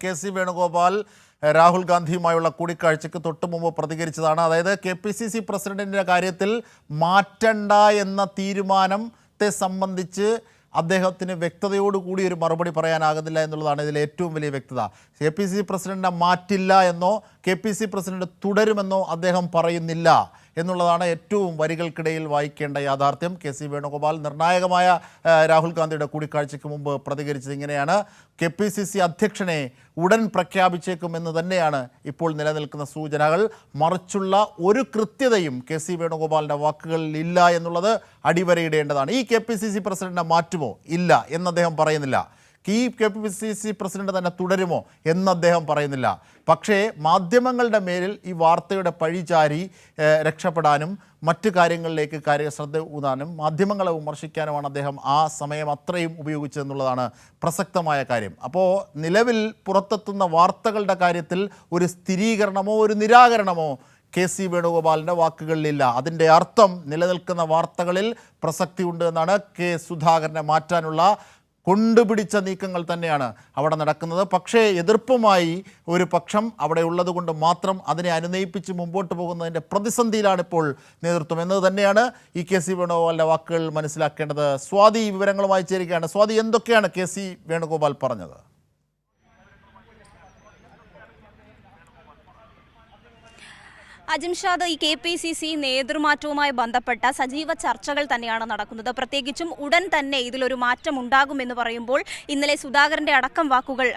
K C. Venugopal Rahul ഗാന്ധിയുമായുള്ള കൂടിക്കാഴ്ചയ്ക്ക് തൊട്ടുമുമ്പ് പ്രതികരിച്ചതാണ്. അതായത് KPCC പ്രസിഡന്റിൻ്റെ കാര്യത്തിൽ മാറ്റണ്ട എന്ന തീരുമാനത്തെ സംബന്ധിച്ച് അദ്ദേഹത്തിന് വ്യക്തതയോടുകൂടി ഒരു മറുപടി പറയാനാകുന്നില്ല എന്നുള്ളതാണ് ഇതിലെ ഏറ്റവും വലിയ വ്യക്തത. KPCC പ്രസിഡന്റിനെ മാറ്റില്ല എന്നോ KPCC പ്രസിഡന്റ് തുടരുമെന്നോ അദ്ദേഹം പറയുന്നില്ല എന്നുള്ളതാണ് ഏറ്റവും വരികൾക്കിടയിൽ വായിക്കേണ്ട യാഥാർത്ഥ്യം. കെ.സി. വേണുഗോപാൽ നിർണായകമായ രാഹുൽ ഗാന്ധിയുടെ കൂടിക്കാഴ്ചയ്ക്ക് മുമ്പ് പ്രതികരിച്ചത് ഇങ്ങനെയാണ്. KPCC അധ്യക്ഷനെ ഉടൻ പ്രഖ്യാപിച്ചേക്കുമെന്ന് തന്നെയാണ് ഇപ്പോൾ നിലനിൽക്കുന്ന സൂചനകൾ. മറിച്ചുള്ള ഒരു കൃത്യതയും കെ.സി. വേണുഗോപാലിൻ്റെ വാക്കുകളിൽ ഇല്ല എന്നുള്ളത് അടിവരയിടേണ്ടതാണ്. ഈ KPCC പ്രസിഡന്റിനെ മാറ്റുമോ? ഇല്ല എന്ന് അദ്ദേഹം പറയുന്നില്ല. ഈ KPCC പ്രസിഡന്റ് തന്നെ തുടരുമോ എന്ന് അദ്ദേഹം പറയുന്നില്ല. പക്ഷേ മാധ്യമങ്ങളുടെ മേലിൽ ഈ വാർത്തയുടെ പഴിചാരി രക്ഷപ്പെടാനും മറ്റു കാര്യങ്ങളിലേക്ക് ശ്രദ്ധ ഊന്നാനും മാധ്യമങ്ങളെ വിമർശിക്കാനുമാണ് അദ്ദേഹം ആ സമയം അത്രയും ഉപയോഗിച്ചതെന്നുള്ളതാണ് പ്രസക്തമായ കാര്യം. അപ്പോൾ നിലവിൽ പുറത്തെത്തുന്ന വാർത്തകളുടെ കാര്യത്തിൽ ഒരു സ്ഥിരീകരണമോ ഒരു നിരാകരണമോ കെ.സി. വേണുഗോപാലിൻ്റെ വാക്കുകളിലില്ല. അതിൻ്റെ അർത്ഥം നിലനിൽക്കുന്ന വാർത്തകളിൽ പ്രസക്തിയുണ്ട് എന്നാണ്. കെ. സുധാകരനെ മാറ്റാനുള്ള കൊണ്ടുപിടിച്ച നീക്കങ്ങൾ തന്നെയാണ് അവിടെ നടക്കുന്നത്. പക്ഷേ എതിർപ്പുമായി ഒരു പക്ഷം അവിടെ ഉള്ളത് കൊണ്ട് മാത്രം അതിനെ അനുനയിപ്പിച്ച് മുമ്പോട്ട് പോകുന്നതിൻ്റെ പ്രതിസന്ധിയിലാണിപ്പോൾ നേതൃത്വം എന്നത് തന്നെയാണ് ഈ കെ.സി. വേണുഗോപാലിൻ്റെ വാക്കുകൾ മനസ്സിലാക്കേണ്ടത്. സ്വാതി വിവരങ്ങളുമായി ചേരുകയാണ്. സ്വാതി, എന്തൊക്കെയാണ് കെ.സി. വേണുഗോപാൽ പറഞ്ഞത്? അജിംഷാദ്, ഈ KPCC നേതൃമാറ്റവുമായി ബന്ധപ്പെട്ട സജീവ ചർച്ചകൾ തന്നെയാണ് നടക്കുന്നത്. പ്രത്യേകിച്ചും ഉടൻ തന്നെ ഇതിലൊരു മാറ്റം ഉണ്ടാകുമെന്ന് പറയുമ്പോൾ ഇന്നലെ സുധാകരന്റെ അടക്കം വാക്കുകൾ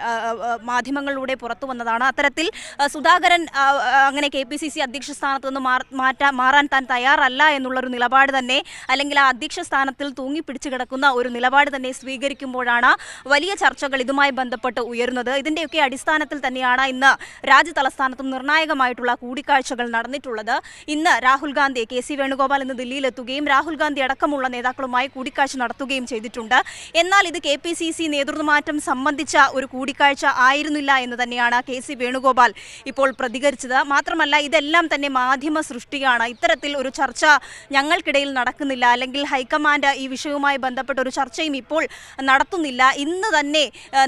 മാധ്യമങ്ങളിലൂടെ പുറത്തു വന്നതാണ്. അത്തരത്തിൽ സുധാകരൻ അങ്ങനെ KPCC അധ്യക്ഷ സ്ഥാനത്ത് നിന്ന് മാറാൻ താൻ തയ്യാറല്ല എന്നുള്ളൊരു നിലപാട് തന്നെ, അല്ലെങ്കിൽ ആ അധ്യക്ഷ സ്ഥാനത്തിൽ തൂങ്ങിപ്പിടിച്ചു കിടക്കുന്ന ഒരു നിലപാട് തന്നെ സ്വീകരിക്കുമ്പോഴാണ് വലിയ ചർച്ചകൾ ഇതുമായി ബന്ധപ്പെട്ട് ഉയരുന്നത്. ഇതിൻ്റെയൊക്കെ അടിസ്ഥാനത്തിൽ തന്നെയാണ് ഇന്ന് രാജ്യ തലസ്ഥാനത്തും നിർണായകമായിട്ടുള്ള കൂടിക്കാഴ്ചകൾ നടന്നിട്ടുള്ളത്. ഇന്ന് രാഹുൽ ഗാന്ധി, കെ.സി. വേണുഗോപാൽ ഇന്ന് ദില്ലിയിലെത്തുകയും രാഹുൽ ഗാന്ധി അടക്കമുള്ള നേതാക്കളുമായി കൂടിക്കാഴ്ച നടത്തുകയും ചെയ്തിട്ടുണ്ട്. എന്നാൽ ഇത് KPCC നേതൃമാറ്റം സംബന്ധിച്ച ഒരു കൂടിക്കാഴ്ച ആയിരുന്നില്ല എന്ന് തന്നെയാണ് കെ.സി. വേണുഗോപാൽ ഇപ്പോൾ പ്രതികരിച്ചത്. മാത്രമല്ല, ഇതെല്ലാം തന്നെ മാധ്യമ സൃഷ്ടിയാണ്. ഇത്തരത്തിൽ ഒരു ചർച്ച ഞങ്ങൾക്കിടയിൽ നടക്കുന്നില്ല, അല്ലെങ്കിൽ ഹൈക്കമാൻഡ് ഈ വിഷയവുമായി ബന്ധപ്പെട്ട ഒരു ചർച്ചയും ഇപ്പോൾ നടത്തുന്നില്ല. ഇന്ന് തന്നെ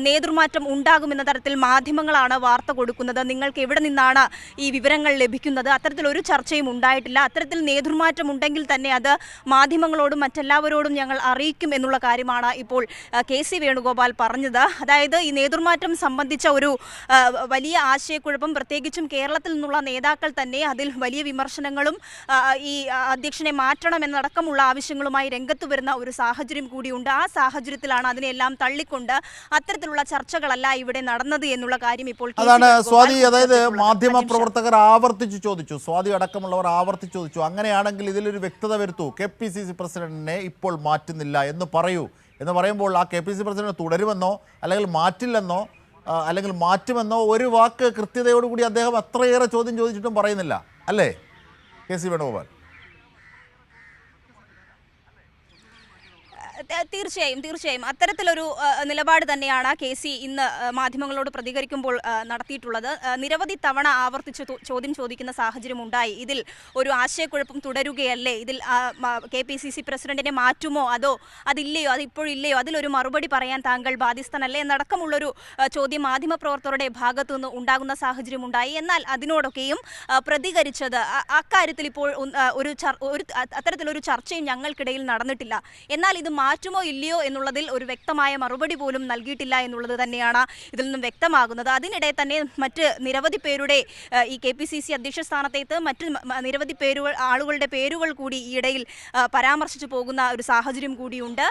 നേതൃമാറ്റം ഉണ്ടാകുമെന്ന തരത്തിൽ മാധ്യമങ്ങളാണ് വാർത്ത കൊടുക്കുന്നത്. നിങ്ങൾക്ക് എവിടെ നിന്നാണ് ഈ വിവരങ്ങൾ ലഭിക്കുന്നത്? അത്തരത്തിലൊരു ചർച്ചയും ഉണ്ടായിട്ടില്ല. അത്തരത്തിൽ നേതൃമാറ്റം ഉണ്ടെങ്കിൽ തന്നെ അത് മാധ്യമങ്ങളോടും മറ്റെല്ലാവരോടും ഞങ്ങൾ അറിയിക്കും എന്നുള്ള കാര്യമാണ് ഇപ്പോൾ കെ.സി. വേണുഗോപാൽ പറഞ്ഞത്. അതായത് ഈ നേതൃമാറ്റം സംബന്ധിച്ച ഒരു വലിയ ആശയക്കുഴപ്പം, പ്രത്യേകിച്ചും കേരളത്തിൽ നിന്നുള്ള നേതാക്കൾ തന്നെ അതിൽ വലിയ വിമർശനങ്ങളും ഈ അധ്യക്ഷനെ മാറ്റണമെന്നടക്കമുള്ള ആവശ്യങ്ങളുമായി രംഗത്ത് വരുന്ന ഒരു സാഹചര്യം കൂടിയുണ്ട്. ആ സാഹചര്യത്തിലാണ് അതിനെല്ലാം തള്ളിക്കൊണ്ട് അത്തരത്തിലുള്ള ചർച്ചകളല്ല ഇവിടെ നടന്നത് എന്നുള്ള കാര്യം ഇപ്പോൾ സ്വാതി, അതായത് മാധ്യമ പ്രവർത്തകർ ആവർത്തിച്ചു ചോദിച്ചു, സ്വാതി അടക്കമുള്ളവർ ആവർത്തിച്ചു ചോദിച്ചു, അങ്ങനെയാണെങ്കിൽ ഇതിലൊരു വ്യക്തത വരുത്തൂ, KPCC പ്രസിഡന്റിനെ ഇപ്പോൾ മാറ്റുന്നില്ല എന്ന് പറയൂ എന്ന് പറയുമ്പോൾ ആ KPCC പ്രസിഡന്റ് തുടരുമെന്നോ അല്ലെങ്കിൽ മാറ്റില്ലെന്നോ അല്ലെങ്കിൽ മാറ്റുമെന്നോ ഒരു വാക്ക് കൃത്യതയോടുകൂടി അദ്ദേഹം അത്രയേറെ ചോദ്യം ചോദിച്ചിട്ടും പറയുന്നില്ല, അല്ലേ കെ.സി. വേണുഗോപാൽ? തീർച്ചയായും അത്തരത്തിലൊരു നിലപാട് തന്നെയാണ് കെ.സി. ഇന്ന് മാധ്യമങ്ങളോട് പ്രതികരിക്കുമ്പോൾ നടത്തിയിട്ടുള്ളത്. നിരവധി തവണ ആവർത്തിച്ച് ചോദ്യം ചോദിക്കുന്ന സാഹചര്യം ഉണ്ടായി. ഇതിൽ ഒരു ആശയക്കുഴപ്പം തുടരുകയല്ലേ? ഇതിൽ KPCC പ്രസിഡന്റിനെ മാറ്റുമോ, അതോ അതില്ലയോ, അതിപ്പോഴില്ലയോ, അതിലൊരു മറുപടി പറയാൻ താങ്കൾ ബാധ്യസ്ഥനല്ലേ എന്നടക്കമുള്ളൊരു ചോദ്യം മാധ്യമപ്രവർത്തകരുടെ ഭാഗത്തു നിന്ന് ഉണ്ടാകുന്ന സാഹചര്യം ഉണ്ടായി. എന്നാൽ അതിനോടൊക്കെയും പ്രതികരിച്ചത് അക്കാര്യത്തിൽ ഇപ്പോൾ അത്തരത്തിലൊരു ചർച്ചയും ഞങ്ങൾക്കിടയിൽ നടന്നിട്ടില്ല, എന്നാൽ ഇത് മാറ്റുമോ ഇല്ലയോ എന്നുള്ളതിൽ ഒരു വ്യക്തമായ മറുപടി പോലും നൽകിയിട്ടില്ല എന്നുള്ളത് തന്നെയാണ് ഇതിൽ നിന്നും വ്യക്തമാകുന്നത്. അതിനിടെ തന്നെ മറ്റ് നിരവധി പേരുടെ ഈ KPCC അധ്യക്ഷ സ്ഥാനത്തേക്ക് മറ്റ് നിരവധി ആളുകളുടെ പേരുകൾ കൂടി ഈയിടയിൽ പരാമർശിച്ചു പോകുന്ന ഒരു സാഹചര്യം കൂടിയുണ്ട്.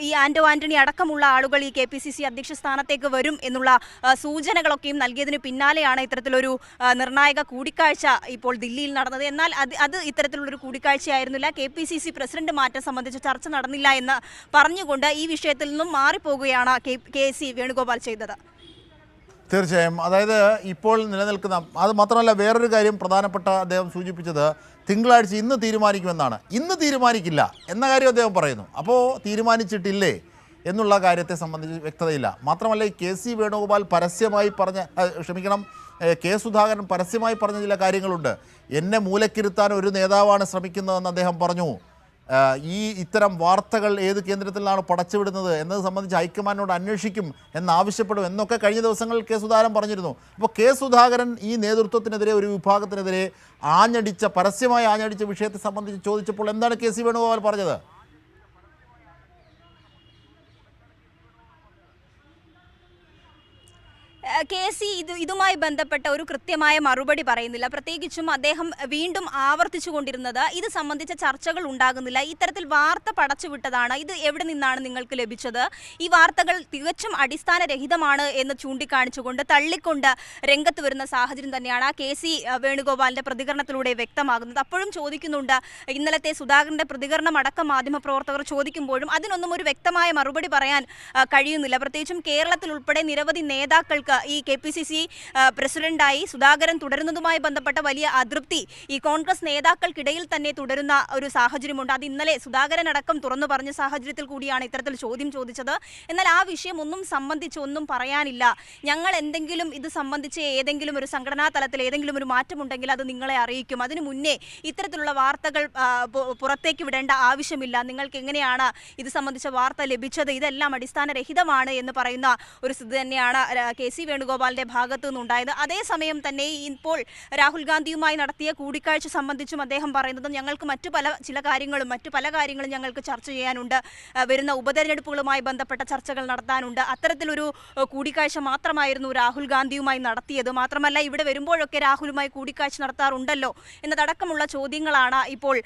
ഈ ആന്റണി അടക്കമുള്ള ആളുകൾ ഈ KPCC അധ്യക്ഷ സ്ഥാനത്തേക്ക് വരും എന്നുള്ള സൂചനകളൊക്കെയും നൽകിയതിന് പിന്നാലെയാണ് ഇത്തരത്തിലൊരു നിർണായക കൂടിക്കാഴ്ച ഇപ്പോൾ ദില്ലിയിൽ നടന്നത്. എന്നാൽ അത് ഇത്തരത്തിലുള്ളൊരു കൂടിക്കാഴ്ചയായിരുന്നില്ല. KPCC പ്രസിഡന്റ് മാറ്റം സംബന്ധിച്ച ചർച്ച നടന്നില്ല എന്ന് പറഞ്ഞുകൊണ്ട് ഈ വിഷയത്തിൽ നിന്നും മാറിപ്പോകുകയാണ് കെ.സി. വേണുഗോപാൽ ചെയ്തത്. തീർച്ചയായും, അതായത് ഇപ്പോൾ നിലനിൽക്കുന്ന, അത് മാത്രമല്ല വേറൊരു കാര്യം പ്രധാനപ്പെട്ട അദ്ദേഹം സൂചിപ്പിച്ചത് തിങ്കളാഴ്ച ഇന്ന് തീരുമാനിക്കുമെന്നാണ്. ഇന്ന് തീരുമാനിക്കില്ല എന്ന കാര്യം അദ്ദേഹം പറയുന്നു. അപ്പോൾ തീരുമാനിച്ചിട്ടില്ലേ എന്നുള്ള കാര്യത്തെ സംബന്ധിച്ച് വ്യക്തതയില്ല. മാത്രമല്ല ഈ കെ.സി. വേണുഗോപാൽ പരസ്യമായി കെ. സുധാകരൻ പരസ്യമായി പറഞ്ഞ ചില കാര്യങ്ങളുണ്ട്. എന്നെ മൂലക്കിരുത്താൻ ഒരു നേതാവാണ് ശ്രമിക്കുന്നതെന്ന് അദ്ദേഹം പറഞ്ഞു. ഇത്തരം വാർത്തകൾ ഏത് കേന്ദ്രത്തിൽ നിന്നാണ് പടച്ചുവിടുന്നത് എന്നത് സംബന്ധിച്ച് ഹൈക്കമാൻഡിനോട് അന്വേഷിക്കും എന്നാവശ്യപ്പെടും എന്നൊക്കെ കഴിഞ്ഞ ദിവസങ്ങളിൽ കെ സുധാകരൻ പറഞ്ഞിരുന്നു. അപ്പോൾ കെ സുധാകരൻ ഈ നേതൃത്വത്തിനെതിരെ, ഒരു വിഭാഗത്തിനെതിരെ പരസ്യമായി ആഞ്ഞടിച്ച വിഷയത്തെ സംബന്ധിച്ച് ചോദിച്ചപ്പോൾ എന്താണ് കെ സി വേണുഗോപാൽ പറഞ്ഞത്? കെ സി ഇതുമായി ബന്ധപ്പെട്ട ഒരു കൃത്യമായ മറുപടി പറയുന്നില്ല. പ്രത്യേകിച്ചും അദ്ദേഹം വീണ്ടും ആവർത്തിച്ചു കൊണ്ടിരുന്നത് ഇത് സംബന്ധിച്ച ചർച്ചകൾ ഉണ്ടാകുന്നില്ല, ഇത്തരത്തിൽ വാർത്ത പടച്ചുവിട്ടതാണ്, ഇത് എവിടെ നിന്നാണ് നിങ്ങൾക്ക് ലഭിച്ചത്, ഈ വാർത്തകൾ തികച്ചും അടിസ്ഥാനരഹിതമാണ് എന്ന് ചൂണ്ടിക്കാണിച്ചുകൊണ്ട് തള്ളിക്കൊണ്ട് രംഗത്ത് വരുന്ന സാഹചര്യം തന്നെയാണ് കെ സി വേണുഗോപാലിന്റെ പ്രതികരണത്തിലൂടെ വ്യക്തമാകുന്നത്. അപ്പോഴും ചോദിക്കുന്നുണ്ട്, ഇന്നലത്തെ സുധാകരന്റെ പ്രതികരണം അടക്കം മാധ്യമപ്രവർത്തകർ ചോദിക്കുമ്പോഴും അതിനൊന്നും ഒരു വ്യക്തമായ മറുപടി പറയാൻ കഴിയുന്നില്ല. പ്രത്യേകിച്ചും കേരളത്തിൽ ഉൾപ്പെടെ നിരവധി നേതാക്കൾക്ക് ഈ KPCC പ്രസിഡന്റായി സുധാകരൻ തുടരുന്നതുമായി ബന്ധപ്പെട്ട വലിയ അതൃപ്തി ഈ കോൺഗ്രസ് നേതാക്കൾക്കിടയിൽ തന്നെ തുടരുന്ന ഒരു സാഹചര്യമുണ്ട്. അത് ഇന്നലെ സുധാകരൻ അടക്കം തുറന്നു പറഞ്ഞ സാഹചര്യത്തിൽ കൂടിയാണ് ഇത്തരത്തിൽ ചോദ്യം ചോദിച്ചത്. എന്നാൽ ആ വിഷയം ഒന്നും സംബന്ധിച്ച് ഒന്നും പറയാനില്ല, ഞങ്ങൾ എന്തെങ്കിലും ഇത് സംബന്ധിച്ച് ഏതെങ്കിലും ഒരു സംഘടനാ തലത്തിൽ ഏതെങ്കിലും ഒരു മാറ്റമുണ്ടെങ്കിൽ അത് നിങ്ങളെ അറിയിക്കും, അതിനു മുന്നേ ഇത്തരത്തിലുള്ള വാർത്തകൾ പുറത്തേക്ക് വിടേണ്ട ആവശ്യമില്ല, നിങ്ങൾക്ക് എങ്ങനെയാണ് ഇത് സംബന്ധിച്ച വാർത്ത ലഭിച്ചത്, ഇതെല്ലാം അടിസ്ഥാനരഹിതമാണ് എന്ന് പറയുന്ന ഒരു സ്ഥിതി തന്നെയാണ് കെ സി വേണുഗോപാലിന്റെ ഭാഗത്തു നിന്നുണ്ടായത്. അതേസമയം തന്നെ ഇപ്പോൾ രാഹുൽ ഗാന്ധിയുമായി നടത്തിയ കൂടിക്കാഴ്ച സംബന്ധിച്ചും അദ്ദേഹം പറയുന്നത്, ഞങ്ങൾക്ക് മറ്റു പല കാര്യങ്ങളും ഞങ്ങൾക്ക് ചർച്ച ചെയ്യാനുണ്ട്, വരുന്ന ഉപതെരഞ്ഞെടുപ്പുകളുമായി ബന്ധപ്പെട്ട ചർച്ചകൾ നടത്താനുണ്ട്, അത്തരത്തിലൊരു കൂടിക്കാഴ്ച മാത്രമായിരുന്നു രാഹുൽ ഗാന്ധിയുമായി നടത്തിയത്, മാത്രമല്ല ഇവിടെ വരുമ്പോഴൊക്കെ രാഹുലുമായി കൂടിക്കാഴ്ച നടത്താറുണ്ടല്ലോ എന്നതടക്കമുള്ള ചോദ്യങ്ങളാണ് ഇപ്പോൾ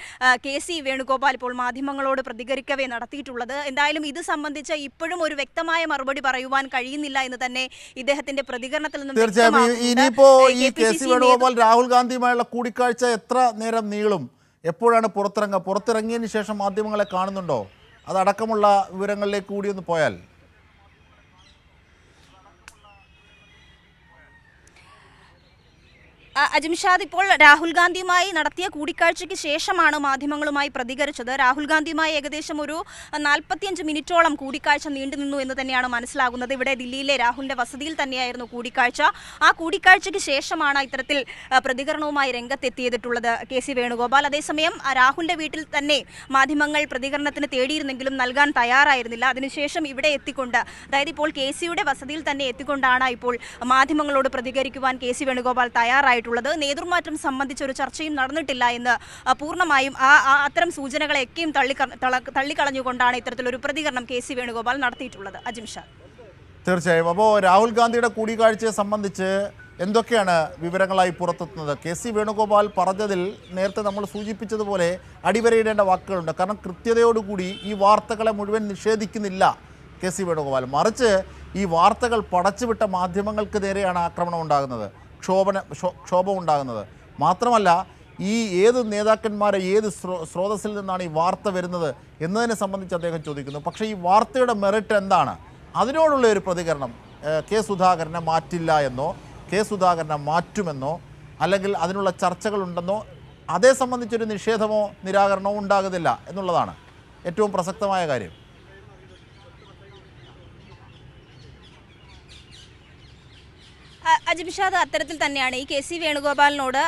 കെ സി വേണുഗോപാൽ ഇപ്പോൾ മാധ്യമങ്ങളോട് പ്രതികരിക്കവേ നടത്തിയിട്ടുള്ളത്. എന്തായാലും ഇത് സംബന്ധിച്ച് ഇപ്പോഴും ഒരു വ്യക്തമായ മറുപടി പറയുവാൻ കഴിയുന്നില്ല എന്ന് തന്നെ ഇദ്ദേഹത്തിന്റെ പ്രതികരണത്തിൽ നിന്നും തീർച്ചയായും ഇനിയിപ്പോ ഈ കെ സി വേണുഗോപാൽ രാഹുൽ ഗാന്ധിയുമായുള്ള കൂടിക്കാഴ്ച എത്ര നേരം നീളും, എപ്പോഴാണ് പുറത്തിറങ്ങിയതിന് ശേഷം മാധ്യമങ്ങളെ കാണുന്നുണ്ടോ, അതടക്കമുള്ള വിവരങ്ങളിലേക്ക് കൂടി ഒന്ന് പോയാൽ? അജിംഷാദ്, ഇപ്പോൾ രാഹുൽ ഗാന്ധിയുമായി നടത്തിയ കൂടിക്കാഴ്ചയ്ക്ക് ശേഷമാണ് മാധ്യമങ്ങളുമായി പ്രതികരിച്ചത്. രാഹുൽ ഗാന്ധിയുമായി ഏകദേശം ഒരു 45 മിനിറ്റോളം കൂടിക്കാഴ്ച നീണ്ടുനിന്നു എന്ന് തന്നെയാണ് മനസ്സിലാകുന്നത്. ഇവിടെ ദില്ലിയിലെ രാഹുലിന്റെ വസതിയിൽ തന്നെയായിരുന്നു കൂടിക്കാഴ്ച. ആ കൂടിക്കാഴ്ചയ്ക്ക് ശേഷമാണ് ഇത്തരത്തിൽ പ്രതികരണവുമായി രംഗത്തെത്തിയിട്ടുള്ളത് കെ സി വേണുഗോപാൽ. അതേസമയം രാഹുലിന്റെ വീട്ടിൽ തന്നെ മാധ്യമങ്ങൾ പ്രതികരണത്തിന് തേടിയിരുന്നെങ്കിലും നൽകാൻ തയ്യാറായിരുന്നില്ല. അതിനുശേഷം ഇവിടെ എത്തിക്കൊണ്ട്, അതായത് ഇപ്പോൾ കെ സിയുടെ വസതിയിൽ തന്നെ എത്തിക്കൊണ്ടാണ് ഇപ്പോൾ മാധ്യമങ്ങളോട് പ്രതികരിക്കുവാൻ കെ സി വേണുഗോപാൽ തയ്യാറായിട്ടുള്ളത്. നേതൃമാറ്റം സംബന്ധിച്ച ഒരു ചർച്ചയും നടന്നിട്ടില്ല എന്ന് പൂർണ്ണമായും അത്തരം സൂചനകളെയൊക്കെയും തള്ളിക്കളഞ്ഞുകൊണ്ടാണ് ഇത്തരത്തിലൊരു പ്രതികരണം കെ സി വേണുഗോപാൽ നടത്തിയിട്ടുള്ളത്. അജിംഷാ, തീർച്ചയായും. അപ്പോൾ രാഹുൽ ഗാന്ധിയുടെ കൂടിക്കാഴ്ചയെ സംബന്ധിച്ച് എന്തൊക്കെയാണ് വിവരങ്ങളായി പുറത്തെത്തുന്നത്? കെ സി വേണുഗോപാൽ പറഞ്ഞതിൽ നേരത്തെ നമ്മൾ സൂചിപ്പിച്ചതുപോലെ അടിവരയിടേണ്ട വാക്കുകളുണ്ട്. കാരണം കൃത്യതയോടുകൂടി ഈ വാർത്തകളെ മുഴുവൻ നിഷേധിക്കുന്നില്ല കെ സി വേണുഗോപാൽ, മറിച്ച് ഈ വാർത്തകൾ പടച്ചുവിട്ട മാധ്യമങ്ങൾക്ക് നേരെയാണ് ആക്രമണം ഉണ്ടാകുന്നത്, ക്ഷോഭം ഉണ്ടാകുന്നത്. മാത്രമല്ല, ഈ ഏത് നേതാക്കന്മാരെ ഏത് സ്രോതസ്സിൽ നിന്നാണ് ഈ വാർത്ത വരുന്നത് എന്നതിനെ സംബന്ധിച്ച് അദ്ദേഹം ചോദിക്കുന്നു. പക്ഷേ ഈ വാർത്തയുടെ മെറിറ്റ് എന്താണ്, അതിനോടുള്ള ഒരു പ്രതികരണം കെ സുധാകരനെ മാറ്റില്ല എന്നോ കെ സുധാകരനെ മാറ്റുമെന്നോ അല്ലെങ്കിൽ അതിനുള്ള ചർച്ചകളുണ്ടെന്നോ അതേ സംബന്ധിച്ചൊരു നിഷേധമോ നിരാകരണമോ ഉണ്ടാകുന്നില്ല എന്നുള്ളതാണ് ഏറ്റവും പ്രസക്തമായ കാര്യം. അജിംഷാദ്, അത്തരത്തിൽ തന്നെയാണ് ഈ കെ സി വേണുഗോപാലിനോട്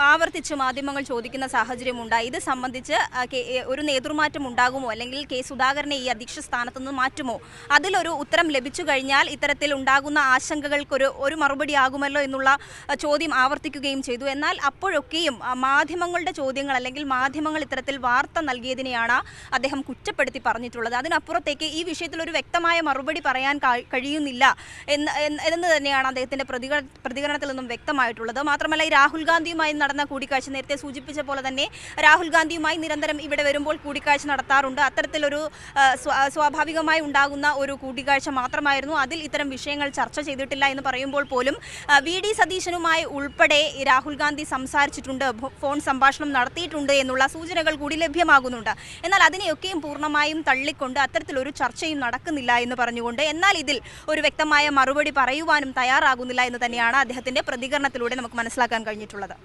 ആവർത്തിച്ച് മാധ്യമങ്ങൾ ചോദിക്കുന്ന സാഹചര്യമുണ്ടായി. ഇത് സംബന്ധിച്ച് ഒരു നേതൃമാറ്റം ഉണ്ടാകുമോ, അല്ലെങ്കിൽ കെ സുധാകരനെ ഈ അധ്യക്ഷ സ്ഥാനത്തു നിന്ന് മാറ്റുമോ, അതിലൊരു ഉത്തരം ലഭിച്ചു കഴിഞ്ഞാൽ ഇത്തരത്തിൽ ഉണ്ടാകുന്ന ആശങ്കകൾക്ക് ഒരു മറുപടി ആകുമല്ലോ എന്നുള്ള ചോദ്യം ആവർത്തിക്കുകയും ചെയ്തു. എന്നാൽ അപ്പോഴൊക്കെയും മാധ്യമങ്ങളുടെ ചോദ്യങ്ങൾ അല്ലെങ്കിൽ മാധ്യമങ്ങൾ ഇത്തരത്തിൽ വാർത്ത നൽകിയതിനെയാണ് അദ്ദേഹം കുറ്റപ്പെടുത്തി പറഞ്ഞിട്ടുള്ളത്. അതിനപ്പുറത്തേക്ക് ഈ വിഷയത്തിൽ ഒരു വ്യക്തമായ മറുപടി പറയാൻ കഴിയുന്നില്ല എന്ന് തന്നെയാണ് അദ്ദേഹത്തിന്റെ പ്രതികരണത്തിൽ നിന്നും വ്യക്തമായിട്ടുള്ളത്. മാത്രമല്ല, ഈ രാഹുൽ ഗാന്ധിയുമായി നടന്ന കൂടിക്കാഴ്ച നേരത്തെ സൂചിപ്പിച്ച പോലെ തന്നെ രാഹുൽ ഗാന്ധിയുമായി നിരന്തരം ഇവിടെ വരുമ്പോൾ കൂടിക്കാഴ്ച നടത്താറുണ്ട്. അത്തരത്തിലൊരു സ്വാഭാവികമായി ഉണ്ടാകുന്ന ഒരു കൂടിക്കാഴ്ച മാത്രമായിരുന്നു. അതിൽ ഇത്തരം വിഷയങ്ങൾ ചർച്ച ചെയ്തിട്ടില്ല എന്ന് പറയുമ്പോൾ പോലും VD സതീശനുമായി ഉൾപ്പെടെ രാഹുൽ ഗാന്ധി സംസാരിച്ചിട്ടുണ്ട്, ഫോൺ സംഭാഷണം നടത്തിയിട്ടുണ്ട് എന്നുള്ള സൂചനകൾ കൂടി ലഭ്യമാകുന്നുണ്ട്. എന്നാൽ അതിനെയൊക്കെയും പൂർണ്ണമായും തള്ളിക്കൊണ്ട് അത്തരത്തിലൊരു ചർച്ചയും നടക്കുന്നില്ല എന്ന് പറഞ്ഞുകൊണ്ട്, എന്നാൽ ഇതിൽ ഒരു വ്യക്തമായ മറുപടി പറയുവാനും തയ്യാറാകുന്നില്ല എന്ന് തന്നെയാണ് അദ്ദേഹത്തിന്റെ പ്രതികരണത്തിലൂടെ നമുക്ക് മനസ്സിലാക്കാൻ കഴിഞ്ഞിട്ടുള്ളത്.